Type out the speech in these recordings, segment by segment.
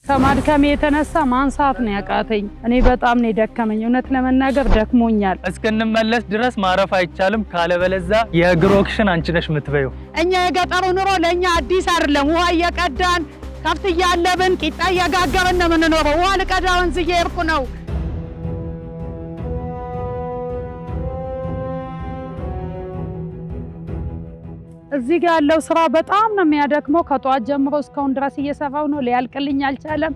ከማድከሜ የተነሳ ማንሳት ነው ያቃተኝ። እኔ በጣም ነው ደከመኝ። እውነት ለመናገር ደክሞኛል። እስክንመለስ ድረስ ማረፍ አይቻልም። ካለበለዛ የእግር ኦክሽን አንቺ ነሽ የምትበይው። እኛ የገጠሩ ኑሮ ለእኛ አዲስ አይደለም። ውሃ እየቀዳን ከብት እያለብን ቂጣ እየጋገርን ነው የምንኖረው። ውሃ ልቀዳ ወንዝ እየሄድኩ ነው። እዚህ ጋር ያለው ስራ በጣም ነው የሚያደክመው። ከጧት ጀምሮ እስካሁን ድረስ እየሰራው ነው። ሊያልቅልኝ አልቻለም።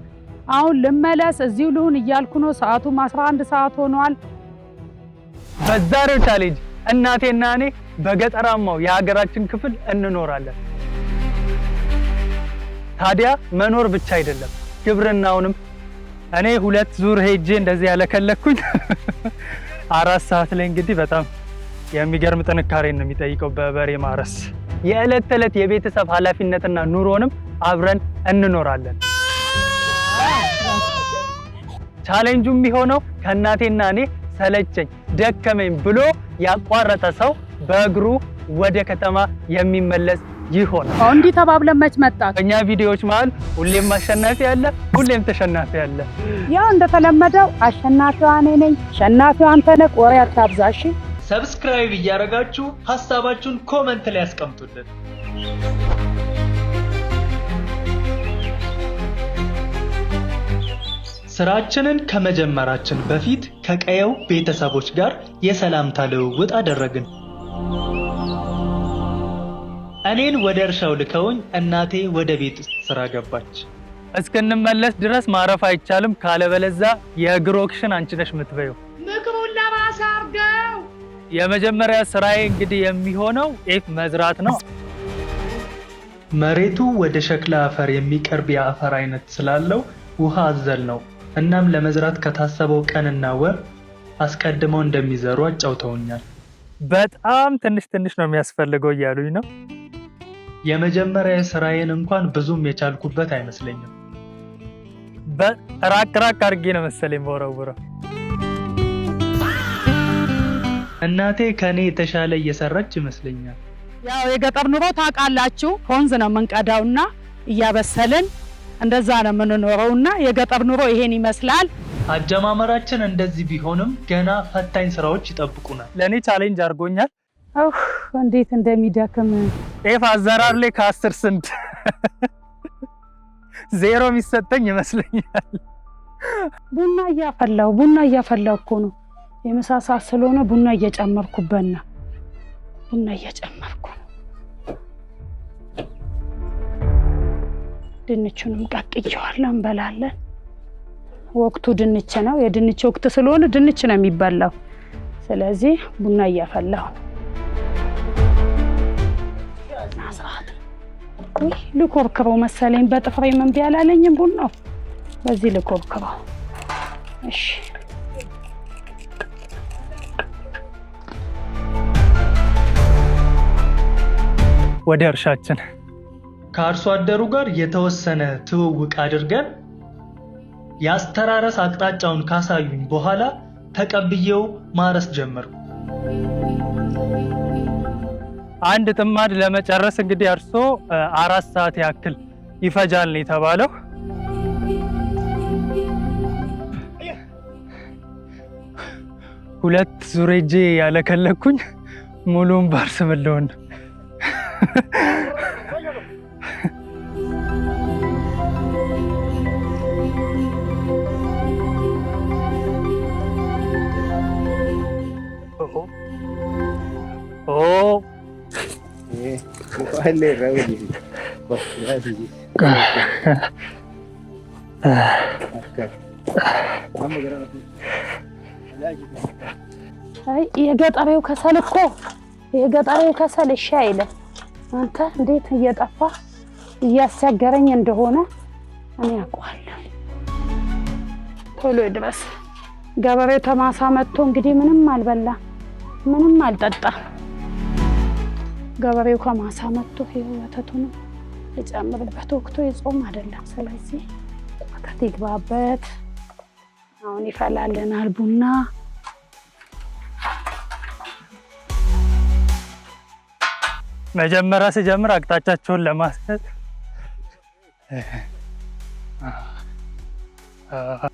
አሁን ልመለስ እዚሁ ልሁን እያልኩ ነው። ሰዓቱም 11 ሰዓት ሆኗል። በዛሬው ቻሌንጅ እናቴና እኔ በገጠራማው የሀገራችን ክፍል እንኖራለን። ታዲያ መኖር ብቻ አይደለም ግብርናውንም እኔ 2 ዙር ሄጄ እንደዚህ ያለከለኩኝ 4 ሰዓት ላይ እንግዲህ በጣም የሚገርም ጥንካሬን ነው የሚጠይቀው በበሬ ማረስ። የዕለት ተዕለት የቤተሰብ ኃላፊነትና ኑሮንም አብረን እንኖራለን። ቻሌንጁ የሚሆነው ከእናቴና እኔ ሰለቸኝ ደከመኝ ብሎ ያቋረጠ ሰው በእግሩ ወደ ከተማ የሚመለስ ይሆናል። እንዲህ ተባብለን መች መጣ? እኛ ቪዲዮዎች መሀል ሁሌም አሸናፊ አለ፣ ሁሌም ተሸናፊ አለ። ያው እንደተለመደው አሸናፊዋ እኔ ነኝ። አሸናፊዋ አንተ ነህ። ወሬ አታብዛሽ። ሰብስክራይብ እያደረጋችሁ ሐሳባችሁን ኮሜንት ላይ አስቀምጡልን። ስራችንን ከመጀመራችን በፊት ከቀየው ቤተሰቦች ጋር የሰላምታ ልውውጥ አደረግን። እኔን ወደ እርሻው ልከውኝ እናቴ ወደ ቤት ውስጥ ስራ ገባች። እስክንመለስ ድረስ ማረፍ አይቻልም። ካለበለዛ የእግር ኦክሽን አንቺ ነሽ የምትበይው። ምግቡን ለራስ አድርገው። የመጀመሪያ ስራዬ እንግዲህ የሚሆነው ጤፍ መዝራት ነው። መሬቱ ወደ ሸክላ አፈር የሚቀርብ የአፈር አይነት ስላለው ውሃ አዘል ነው። እናም ለመዝራት ከታሰበው ቀንና ወር አስቀድመው እንደሚዘሩ አጫውተውኛል። በጣም ትንሽ ነው የሚያስፈልገው እያሉኝ ነው። የመጀመሪያ ስራዬን እንኳን ብዙም የቻልኩበት አይመስለኝም። በራቅ አድርጌ ነው መሰለኝ ወረውረው። እናቴ ከኔ የተሻለ እየሰራች ይመስለኛል። ያው የገጠር ኑሮ ታውቃላችሁ፣ ወንዝ ነው የምንቀዳውና እያበሰልን እንደዛ ነው የምንኖረውና የገጠር ኑሮ ይሄን ይመስላል። አጀማመራችን እንደዚህ ቢሆንም ገና ፈታኝ ስራዎች ይጠብቁናል። ለኔ ቻሌንጅ አድርጎኛል። እንዴት እንደሚደክም ጤፍ አዘራር ላይ ከ10 ስንት 0 የሚሰጠኝ ይመስለኛል። ቡና እያፈላሁ እኮ ነው። የምሳ ሰዓት ስለሆነ ቡና እየጨመርኩበት ነው። ድንቹንም ቀቅዬዋለሁ፣ እንበላለን። ወቅቱ ድንች ነው። የድንች ወቅት ስለሆነ ድንች ነው የሚበላው። ስለዚህ ቡና እያፈላሁ ነው። ልኮርክረው መሰለኝ በጥፍሬ ምን ቢያላለኝም ቡናው በዚህ ልኮርክረው። እሺ ወደ እርሻችን ከአርሶ አደሩ ጋር የተወሰነ ትውውቅ አድርገን ያስተራረስ አቅጣጫውን ካሳዩኝ በኋላ ተቀብዬው ማረስ ጀመርኩ። አንድ ጥማድ ለመጨረስ እንግዲህ አርሶ 4 ሰዓት ያክል ይፈጃል ነው የተባለው። ሁለት ዙር ሄጄ ያለከለኩኝ ሙሉን ባርስ ብለውን የገጠሬው ከሰል እሺ አይልም። አንተ እንዴት እየጠፋ እያስቸገረኝ እንደሆነ እኔ አውቃለሁ። ቶሎ ድረስ ገበሬው ተማሳ መጥቶ እንግዲህ ምንም አልበላ ምንም አልጠጣ። ገበሬው ከማሳ መጥቶ ወተቱን የጨምርበት ወቅቱ የጾም አይደለም። ስለዚህ ወተት ይግባበት። አሁን ይፈላልናል ቡና። መጀመሪያ ሲጀምር አቅጣጫቸውን ለማስያዝ አይ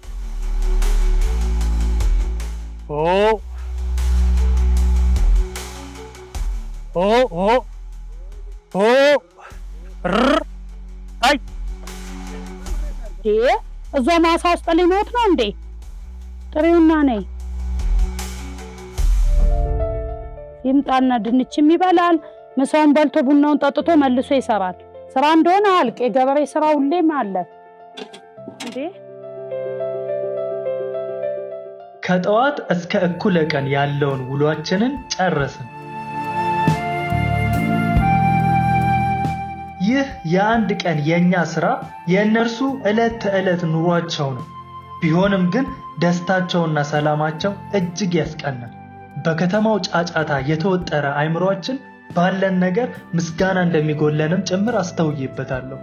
እዛ ማሳ ውስጥ ሊሞት ነው እንዴ? ጥሪውና ነይ። ይምጣና ድንችም ይበላል። ምሳውን በልቶ ቡናውን ጠጥቶ መልሶ ይሰራል። ስራ እንደሆነ አልቅ። የገበሬ ስራ ሁሌም አለ እንዴ። ከጠዋት እስከ እኩለ ቀን ያለውን ውሏችንን ጨረስን። ይህ የአንድ ቀን የኛ ስራ የእነርሱ ዕለት ተዕለት ኑሯቸው ነው። ቢሆንም ግን ደስታቸውና ሰላማቸው እጅግ ያስቀናል። በከተማው ጫጫታ የተወጠረ አይምሮአችን ባለን ነገር ምስጋና እንደሚጎለንም ጭምር አስተውዬበታለሁ።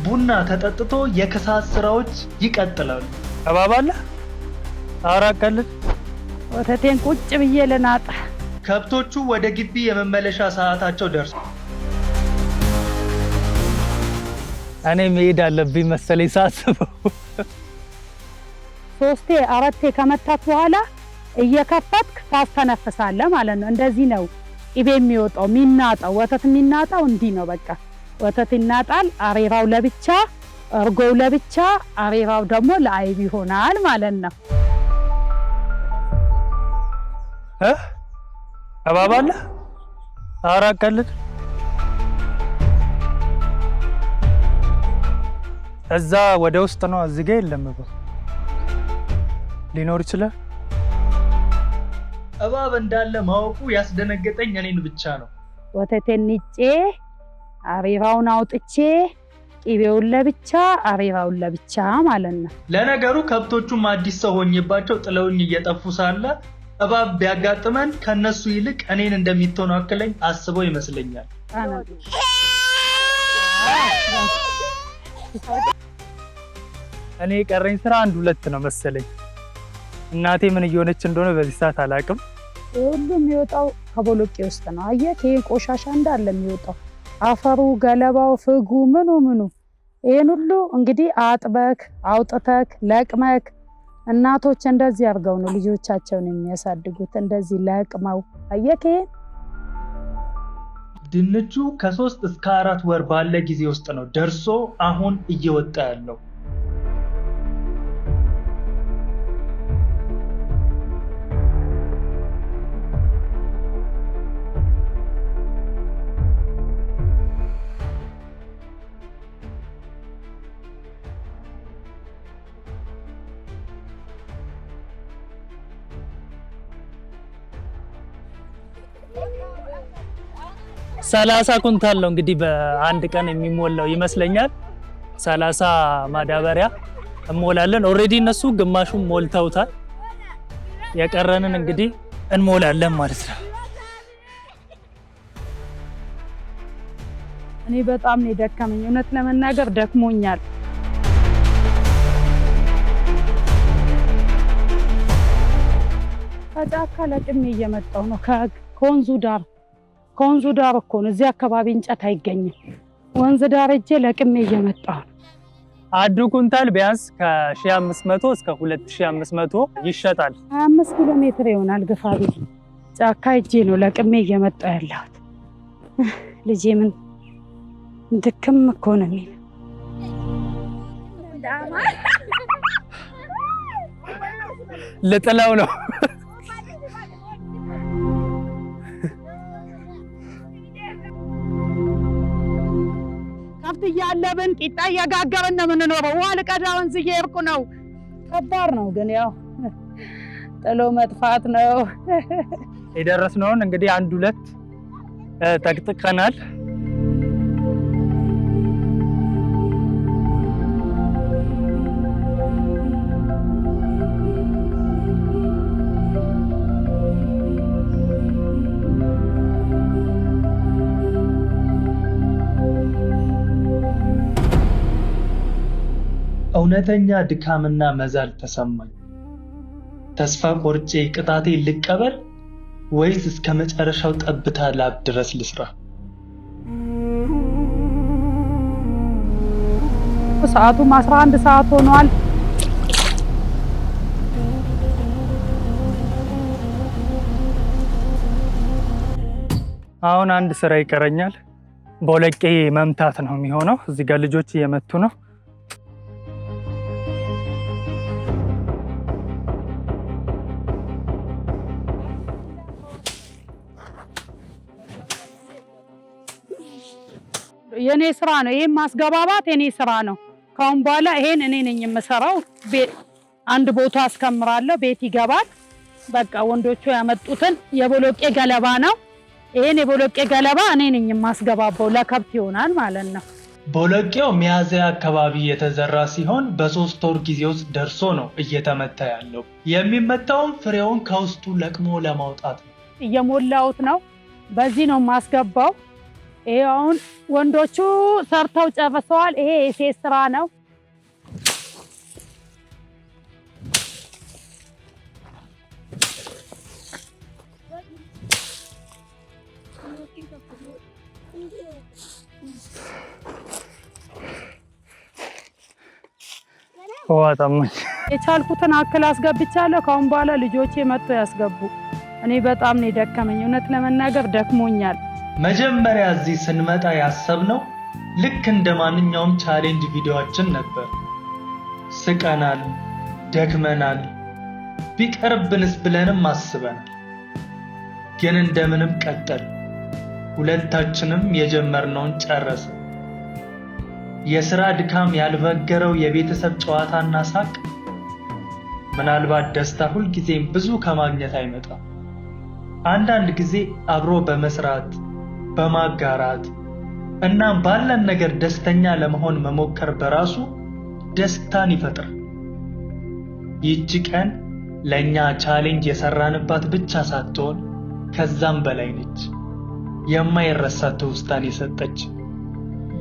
ቡና ተጠጥቶ የከሰዓት ስራዎች ይቀጥላሉ። አባባለ አራቀልት ወተቴን ቁጭ ብዬ ልናጣ። ከብቶቹ ወደ ግቢ የመመለሻ ሰዓታቸው ደርሷል። እኔ መሄድ አለብኝ መሰለኝ ሳስበው። 3 4 ከመታት በኋላ እየከፈትክ ታስተነፍሳለህ ማለት ነው። እንደዚህ ነው ቅቤ የሚወጣው የሚናጣው። ወተት የሚናጣው እንዲህ ነው። በቃ ወተት ይናጣል። አሬራው ለብቻ፣ እርጎው ለብቻ፣ አሬራው ደግሞ ለአይብ ይሆናል ማለት ነው። አባባለ አራቀልት እዛ ወደ ውስጥ ነው። እዚህ ጋር የለም። ሊኖር ይችላል። እባብ እንዳለ ማወቁ ያስደነገጠኝ እኔን ብቻ ነው። ወተቴን ንጬ አሬራውን አውጥቼ ቅቤውን ለብቻ አሬራውን ለብቻ ማለት ነው። ለነገሩ ከብቶቹም አዲስ ሰው ሆኜባቸው ጥለውኝ እየጠፉ ሳለ እባብ ቢያጋጥመን ከነሱ ይልቅ እኔን እንደሚተናከለኝ አስበው ይመስለኛል። እኔ ቀረኝ ስራ 1-2 ነው መሰለኝ። እናቴ ምን እየሆነች እንደሆነ በዚህ ሰዓት አላውቅም። ሁሉ የሚወጣው ከቦሎቄ ውስጥ ነው። አየህ ይሄ ቆሻሻ እንዳለ የሚወጣው አፈሩ፣ ገለባው፣ ፍጉ፣ ምኑ ይሄን ሁሉ እንግዲህ አጥበክ አውጥተክ ለቅመክ። እናቶች እንደዚህ አድርገው ነው ልጆቻቸውን የሚያሳድጉት፣ እንደዚህ ለቅመው። አየህ ይሄ ድንቹ ከ3 እስከ 4 ወር ባለ ጊዜ ውስጥ ነው ደርሶ አሁን እየወጣ ያለው። ሰላሳ ኩንታል ነው እንግዲህ በአንድ ቀን የሚሞላው ይመስለኛል። 30 ማዳበሪያ እንሞላለን። ኦሬዲ እነሱ ግማሹን ሞልተውታል። የቀረንን እንግዲህ እንሞላለን ማለት ነው። እኔ በጣም ነው የደከመኝ፣ እውነት ለመናገር ደክሞኛል። ከጫካ ለቅሜ እየመጣሁ ነው። ከወንዙ ዳር እኮ ነው። እዚህ አካባቢ እንጨት አይገኝም። ወንዝ ዳር እጄ ለቅሜ እየመጣሁ ነው። አንዱ ኩንታል ቢያንስ ከ1500 እስከ 2500 ይሸጣል። 25 ኪሎ ሜትር ይሆናል ግፋቢ። ጫካ እጄ ነው ለቅሜ እየመጣሁ ያለሁት። ልጄ ምን ድክም እኮ ነው የሚል ልጥለው ነው። ከብት እያለብን ቂጣ እየጋገርን ነው የምንኖረው። ውሃ ልቀዳ ወንዝ እየሄድኩ ነው። ከባድ ነው ግን ያው ጥሎ መጥፋት ነው። የደረስነውን እንግዲህ 1-2 ጠቅጥቀናል። እውነተኛ ድካምና መዛል ተሰማኝ። ተስፋ ቆርጬ ቅጣቴ ልቀበል ወይስ እስከ መጨረሻው ጠብታ ላብ ድረስ ልስራ? ሰዓቱም 11 ሰዓት ሆኗል። አሁን አንድ ስራ ይቀረኛል። ቦለቄ መምታት ነው የሚሆነው። እዚህ ጋር ልጆች እየመቱ ነው። የኔ ስራ ነው። ይሄን ማስገባባት የኔ ስራ ነው። ካሁን በኋላ ይሄን እኔ ነኝ የምሰራው። አንድ ቦታ አስከምራለሁ፣ ቤት ይገባል። በቃ ወንዶቹ ያመጡትን የቦሎቄ ገለባ ነው። ይሄን የቦሎቄ ገለባ እኔ ነኝ የማስገባባው፣ ለከብት ይሆናል ማለት ነው። ቦሎቄው ሚያዝያ አካባቢ የተዘራ ሲሆን በ3 ወር ጊዜ ውስጥ ደርሶ ነው እየተመታ ያለው። የሚመታውም ፍሬውን ከውስጡ ለቅሞ ለማውጣት ነው። እየሞላሁት ነው። በዚህ ነው የማስገባው። ይሄ አሁን ወንዶቹ ሰርተው ጨርሰዋል። ይሄ የሴት ስራ ነው። የቻልኩትን አክል አስገብቻለሁ። ካሁን በኋላ ልጆቼ መጥቶ ያስገቡ። እኔ በጣም ነው የደከመኝ፣ እውነት ለመናገር ደክሞኛል። መጀመሪያ እዚህ ስንመጣ ያሰብነው ልክ እንደ ማንኛውም ቻሌንጅ ቪዲዮአችን ነበር። ስቀናል፣ ደክመናል፣ ቢቀርብንስ ብለንም አስበናል። ግን እንደምንም ቀጠል። ሁለታችንም የጀመርነውን ጨረስን። የሥራ ድካም ያልበገረው የቤተሰብ ጨዋታና ሳቅ። ምናልባት ደስታ ሁልጊዜም ብዙ ከማግኘት አይመጣም። አንዳንድ ጊዜ አብሮ በመስራት በማጋራት እና ባለን ነገር ደስተኛ ለመሆን መሞከር በራሱ ደስታን ይፈጥራል። ይህች ቀን ለኛ ቻሌንጅ የሰራንባት ብቻ ሳትሆን ከዛም በላይ ነች። የማይረሳ ትውስታን የሰጠች።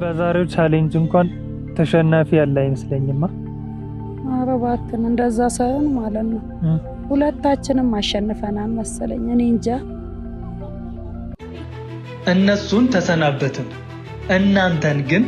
በዛሬው ቻሌንጅ እንኳን ተሸናፊ ያለ አይመስለኝማ። ኧረ እባክህን እንደዛ ሳይሆን ማለት ነው ሁለታችንም አሸንፈናል መሰለኝ። እኔ እንጃ። እነሱን ተሰናበትን። እናንተን ግን